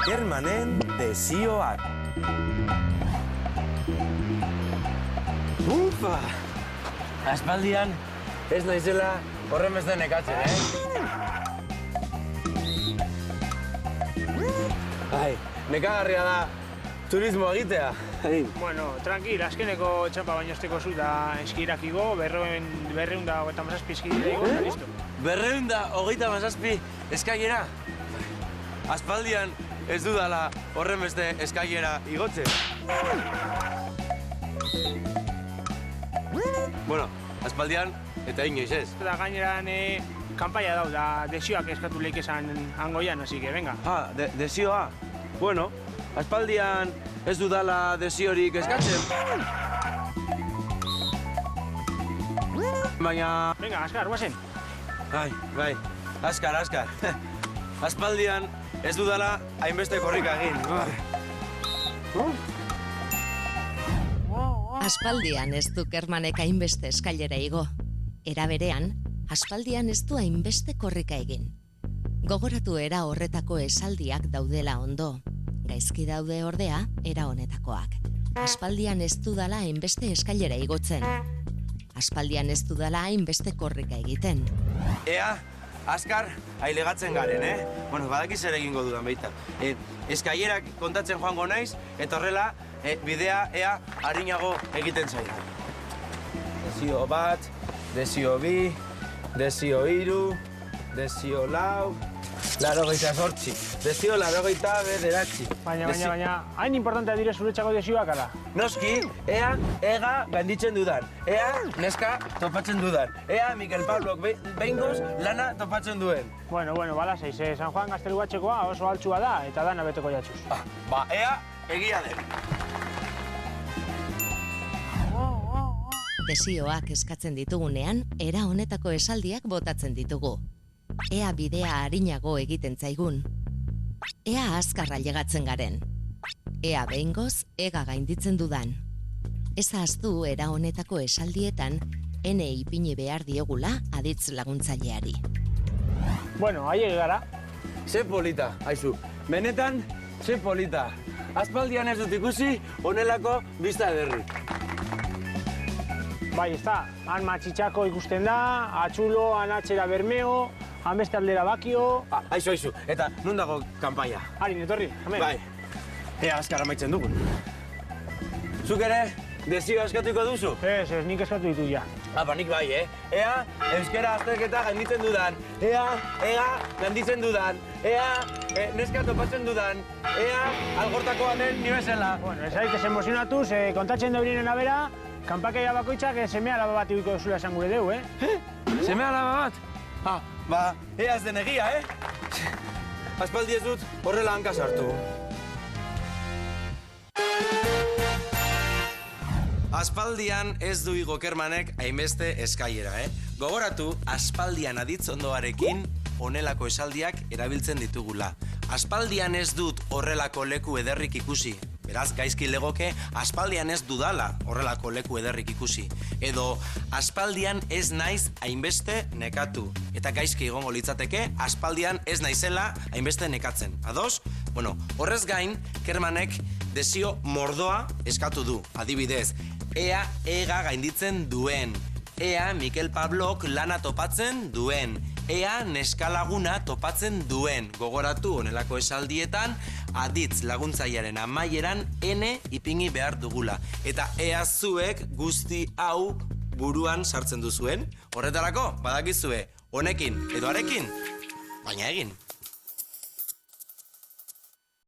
Okermanen desioak. Ufa! Aspaldian ez naizela horren beste nekatzen, Ai, nekagarria da turismo egitea. Bueno, tranquil, azkeneko txampa baino esteko zu da eskirak igo, 237 eskidira igo, eta listo. 237 eskailera? Aspaldian ez dudala horren beste eskailera igotzen. Bueno, aspaldian eta inoiz ez. Eta gaineran kanpaia dau, da desioak eskatu leik esan hangoian, así que venga. Ah, desioa? Bueno, aspaldian ez dudala desiorik eskatzen. Baina... Venga, azkar, guazen. Bai, azkar. Aspaldian ez dudala hainbeste korrika egin. Aspaldian ez du Kermanek hainbeste eskailera igo. Era berean, aspaldian ez du hainbeste korrika egin. Gogoratu era horretako esaldiak daudela ondo. Gaizki daude ordea, era honetakoak. Aspaldian ez dudala hainbeste eskailera igotzen. Aspaldian ez dudala hainbeste korrika egiten. Ea, azkar ailegatzen garen, Bueno, badakiz ere egingo dudan baita. Eskailerak kontatzen joango naiz, eta horrela, bidea ea arinago egiten zaio. Desio 1, desio 2, desio 3, desio 4, 88, desio 89. Baina, hain importantea dire zuretzako desioak, ala? Noski, ea ega gainditzen dudan, ea neska topatzen dudan, ea Mikel Pablok behingoz lana topatzen duen. Bueno, bala zeiz, San Juan Gaztelu batxekoa oso altsua da, eta dana beteko jatzuz. Ba, ea egia den. Desioak eskatzen ditugunean, era honetako esaldiak botatzen ditugu. Ea bidea arinago egiten zaigun. Ea azkar ailegatzen garen. Ea behingoz, ega gainditzen dudan. Ez ahaztu era honetako esaldietan, ene ipini behar diogula aditz laguntzaileari. Bueno, aiege gara. Ze polita, haizu. Benetan, ze polita. Aspaldian ez dut ikusi, honelako bista ederrik. Bai, ez da, han matxitxako ikusten da, atxulo, han atxera Bermeo, han beste aldera Bakio... Aizu, eta non dago kanpaia? Harin, etorri, hemen. Bai, ea azkar amaitzen dugun. Zuk ere, desioa eskatuko duzu? Ez, nik eskatu ditu ja. Nik bai, Ea, euskera azterketa gainditzen dudan. Ea gainditzen dudan. Ea, neska topatzen dudan. Ea, algortakoa den ni bezala. Bueno, ez aitez emozionatuz, kontatzen daurinen abera, kanpakeia bakoitzak seme alaba bat ibiko zula esan gure deu, Seme alaba bat? Ba, ea ez den egia, Aspaldi ez dut horrela hanka sartu. Aspaldian ez du Igo Kermanek hainbeste eskailera, Gogoratu, aspaldian aditz ondoarekin honelako esaldiak erabiltzen ditugula. Aspaldian ez dut horrelako leku ederrik ikusi. Beraz, gaizki legoke, aspaldian ez dudala horrelako leku ederrik ikusi. Edo, aspaldian ez naiz hainbeste nekatu. Eta gaizki egongo litzateke, aspaldian ez naizela hainbeste nekatzen. Ados? Bueno, horrez gain, Kermanek desio mordoa eskatu du. Adibidez, ea ega gainditzen duen. Ea Mikel Pablok lana topatzen duen. Ea neskalaguna topatzen duen. Gogoratu honelako esaldietan, aditz laguntzailearen amaieran ene ipini behar dugula. Eta ea zuek guzti hau buruan sartzen duzuen. Horretarako, badakizue, honekin edo harekin, baina egin.